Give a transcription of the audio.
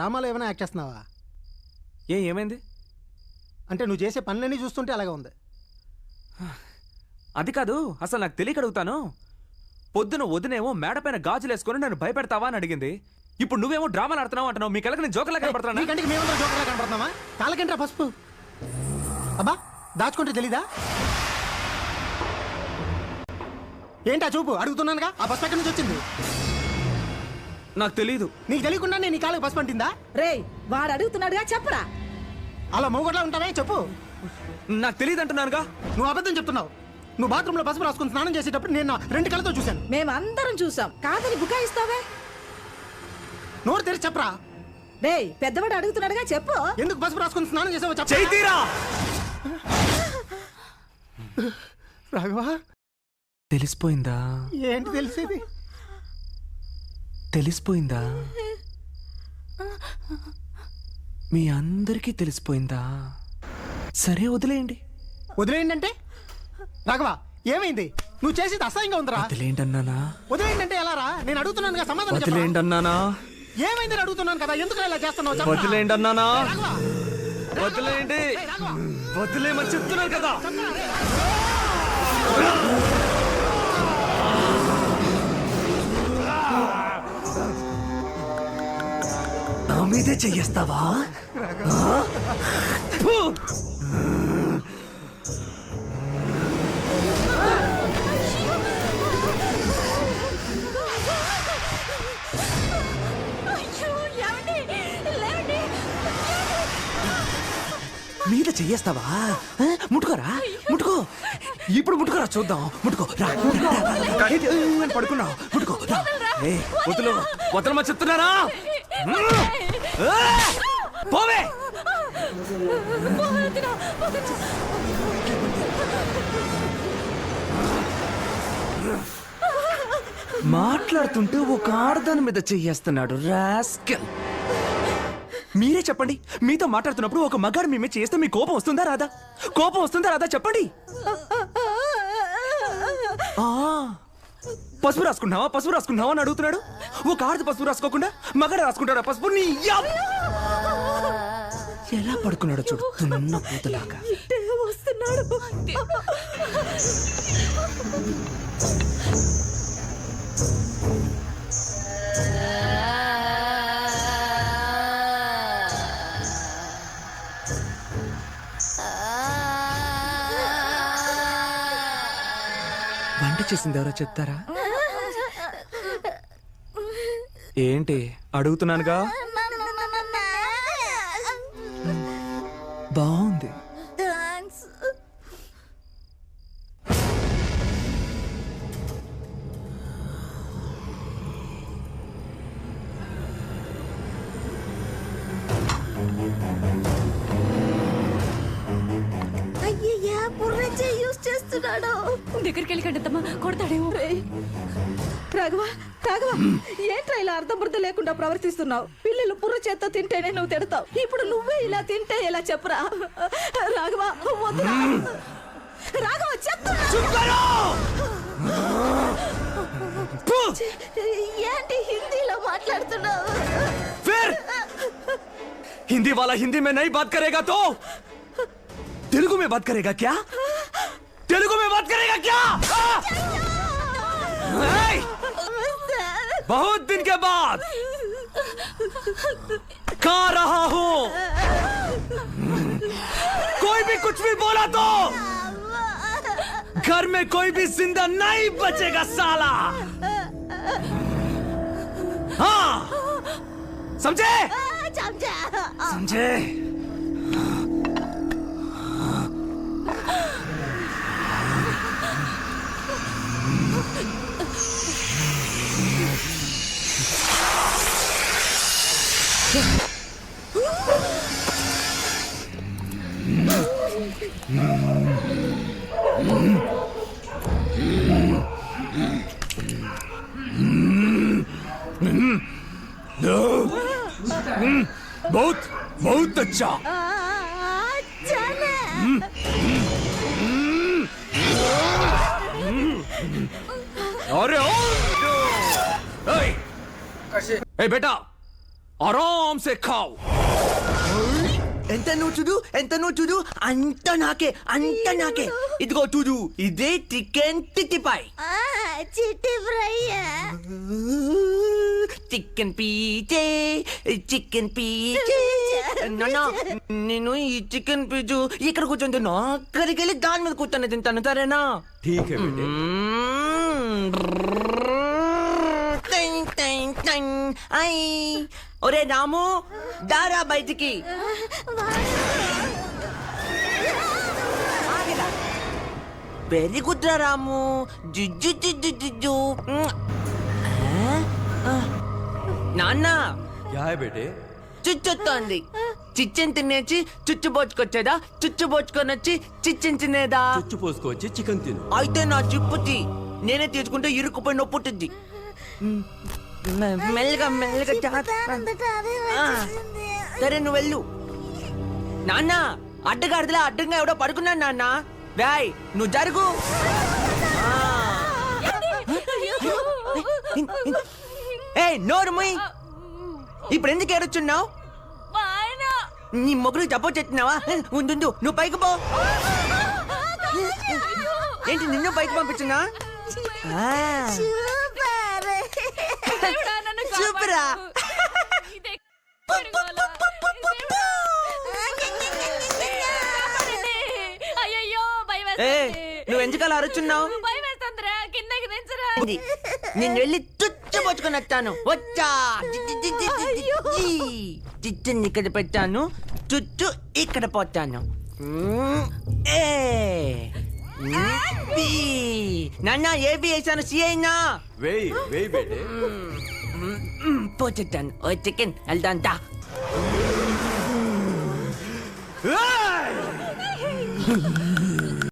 డ్రామాలో ఏమైనా యాక్ట్ చేస్తున్నావా? ఏమైంది అంటే నువ్వు చేసే పనులన్నీ చూస్తుంటే అలాగే ఉంది. అది కాదు, అసలు నాకు తెలియక అడుగుతాను. పొద్దున వదినేమో మేడపైన గాజులు వేసుకొని నన్ను భయపెడతావా అని అడిగింది. ఇప్పుడు నువ్వేమో డ్రామాలు ఆడుతున్నావు అంటున్నావు. మీ కళ్ళకి నేను జోకర్లా కనపడుతున్నా? కంటికి మేమందరం జోకర్లా కనపడుతున్నావా? కాళ్ళకంటే పసుపు అబ్బా దాచుకుంటే తెలీదా? ఏంటా చూపు? అడుగుతున్నానుగా. ఆ పసుపు ఎక్కడి నుంచి వచ్చింది? నాకు తెలీదు. నీకు తెలియకుండా నేను నీ కాళ్ళకి పసుపు అంటిందా? రేయ్ వాడు అడుగుతున్నాడుగా చెప్పరా. అలా మూగట్లా ఉంటావే చెప్పు. నాకు తెలియదు అంటున్నానుగా. నువ్వు అబద్ధం చెప్తున్నావు. నువ్వు బాత్రూంలో పసుపు రాసుకుని స్నానం చేసేటప్పుడు నేను 2 కళ్ళతో చూశాను. మేమందరం చూసాం. కాదని బుకాయిస్తావే. నోరు తెరిచి చెప్పరా. రేయ్ పెద్దవాడు అడుగుతున్నాడుగా చెప్పు. ఎందుకు పసుపు రాసుకుని స్నానం చేసావో చెప్పు. చైతీరా రాఘవా తెలిసిపోయిందా? ఏంటి తెలిసేది? తెలిసిపోయిందా? మీ అందరికీ తెలిసిపోయిందా? సరే వదిలేయండి. వదిలేయండి అంటే రాఘవా ఏమైంది? నువ్వు చేసేది అసహ్యంగా ఉందిరా. వదిలేయండి అన్నానా? వదిలేయండి అంటే ఎలా రా? నేను అడుగుతున్నాను కదా, సమాధానం చెప్పు. వదిలేయండి అన్నానా? ఏమైంది అడుగుతున్నాను కదా, ఎందుకు ఇలా చేస్తున్నావు చెప్పు. వదిలేయండి అన్నానా? రాఘవా వదిలేయండి. వదిలేయమని చెప్తున్నాను కదా. నా మీదే చెయ్యేస్తావా? మీద చెయ్యేస్తావా? ముట్టుకోరా, ముట్టుకో. ఇప్పుడు ముట్టుకోరా చూద్దాం. ముట్టుకో రా. పడుకున్నావు, ముట్టుకో రా. వదులు, వదలమా చెప్తున్నారా? పోవే. మాట్లాడుతుంటే ఒక ఆడదాని మీద చెయ్యేస్తున్నాడు రాస్కల్. మీరే చెప్పండి, మీతో మాట్లాడుతున్నప్పుడు ఒక మగాడు మేమే చేస్తే మీ కోపం వస్తుందా రాదా? కోపం వస్తుందా రాదా చెప్పండి. పసుపు రాసుకుంటున్నావా, పసుపు రాసుకుంటున్నావా అని అడుగుతున్నాడు. ఒక ఆడది పసుపు రాసుకోకుండా మగాడు రాసుకుంటాడా పసుపు? నీ ఎలా పడుకున్నాడో చూడు, తున్న పూతలాగా. వంట చేసింది ఎవరో చెప్తారా? ఏంటి అడుగుతున్నానుగా. బాగుంది. అయ్యయ్యా బుర్రచే యూస్ చేస్తున్నాడు. దగ్గరికి వెళ్ళి కంటమ్మా, కొడతాడేమో. రాఘవ రాఘవ ఏంట్రా ఇలా అర్థం బుద్ధ లేకుండా ప్రవర్తిస్తున్నావు? పిల్లలు బుర్ర చేత్తో తింటేనే నువ్వు తిడతావు. ఇప్పుడు నువ్వే ఇలా తింటే ఎలా చెప్పురా. రాఘవ వద్దురా. రాఘవ చెప్తున్నా. ఏంటి హిందీలో మాట్లాడుతున్నావు? हिंदी वाला हिंदी में नहीं बात करेगा तो तेलुगु में बात करेगा क्या? तेलुगु में बात करेगा क्या? बहुत दिन के बाद कहाँ रहा हूँ? कोई भी कुछ भी बोला तो घर में कोई भी जिंदा नहीं बचेगा साला. हाँ समझे? समझे? बहुत बहुत अच्छा. अरे ए बेटा ఆరామ్ సే ఖావ్. ఎంత నువ్వు చూడు అంత నాకే ఇదిగో చూడు ఇదే చికెన్ టిక్కిపాయ్ చిట్టి ఫ్రై చికెన్ పీచే నాన్న నేను ఈ చికెన్ పీచు ఇక్కడ కూర్చొని అక్కడికి వెళ్ళి దాని మీద కూర్చొని తింటాను సరేనా ठीक है बेटे ఒరే రాము దారా బయటికి వెరీ గుడ్ రా రాము జుజ్జు జుజ్జు జుజ్జు నాన్న क्या है बेटे చుచ్చొస్తోంది చిచ్చెన్ తినేసి చుచ్చుబోచుకొచ్చేదా చుచ్చుబోచుకొని వచ్చి చిచ్చెన్ తినేదా చుచ్చు పోసుకోవచ్చి చికెన్ తిను అయితే నా చిప్పుతి నేనే తీసుకుంటే ఇరుక్కుపోయి నొప్పుతుంది మెల్లగా సరే నువ్వు వెళ్ళు నాన్న అడ్డగాడిదలా అడ్డంగా ఎవడో పడుకున్నాను నాన్న వ్యాయ్ నువ్వు జరుగు ఏ నోరు ముయ్ ఇప్పుడు ఎందుకు ఏడుచున్నావు నీ మొగుడు జబ్బు చెట్టినావా ఉండు నువ్వు పైకి పో ఏంటి నిన్ను పైకి పంపించున్నా సూపరా అయ్యో ఏ నువ్వు ఎందుకలా అరుచున్నావు భయం వేస్తుందిరా కిందకి దించరా నేను వెళ్ళి చుచ్చుపోచుకొని వచ్చాను వచ్చా చిచ్చుని ఇక్కడ పెట్టాను చుచ్చు ఇక్కడ పోతాను ఏ బి. నాన్న ఏబి వేసాను సి అయినా वेई बेटे పోచెట్టాను ఓ చికెన్ వెళ్దాంతా ఏయ్!